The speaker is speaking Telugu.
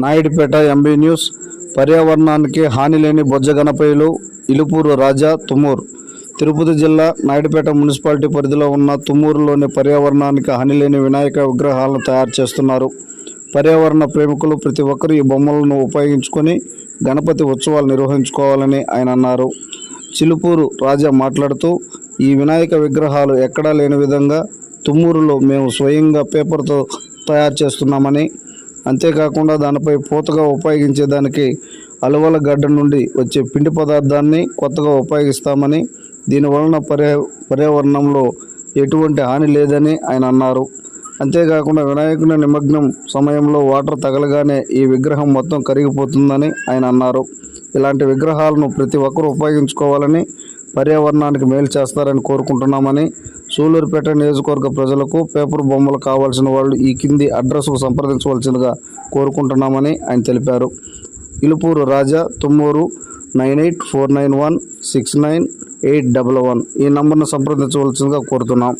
Naidupeta MB news. పర్యావరణానికి హాని లేని బొజ్జ గణపయ్యలు ఇలుపూరు రాజా తుమ్మూరు. తిరుపతి జిల్లా నాయుడుపేట మున్సిపాలిటీ పరిధిలో ఉన్న తుమ్మూరులోని పర్యావరణానికి హాని లేని వినాయక విగ్రహాలను తయారు చేస్తున్నారు. పర్యావరణ ప్రేమికులు ప్రతి ఒక్కరూ ఈ బొమ్మలను ఉపయోగించుకొని గణపతి ఉత్సవాలు నిర్వహించుకోవాలని ఆయన అన్నారు. చిలుపూరు రాజా మాట్లాడుతూ, ఈ వినాయక విగ్రహాలు ఎక్కడా లేని విధంగా తుమ్మూరులో మేము స్వయంగా పేపర్తో తయారు చేస్తున్నామని, అంతేకాకుండా దానిపై పూతగా ఉపయోగించేదానికి అలువల గడ్డ నుండి వచ్చే పిండి పదార్థాన్ని కొత్తగా ఉపయోగిస్తామని, దీనివలన పర్యావరణంలో ఎటువంటి హాని లేదని ఆయన అన్నారు. అంతేకాకుండా వినాయకుని నిమగ్నం సమయంలో వాటర్ తగలగానే ఈ విగ్రహం మొత్తం కరిగిపోతుందని ఆయన అన్నారు. ఇలాంటి విగ్రహాలను ప్రతి ఒక్కరూ ఉపయోగించుకోవాలని, పర్యావరణానికి మేలు చేస్తారని కోరుకుంటున్నామని, సూలూరుపేట నియోజకవర్గ ప్రజలకు పేపర్ బొమ్మలు కావాల్సిన వాళ్ళు ఈ కింది అడ్రస్కు సంప్రదించవలసిందిగా కోరుకుంటున్నామని ఆయన తెలిపారు. ఇలుపూరు రాజా తుమ్మూరు 9849169811 ఈ నంబర్ను సంప్రదించవలసిందిగా కోరుతున్నాం.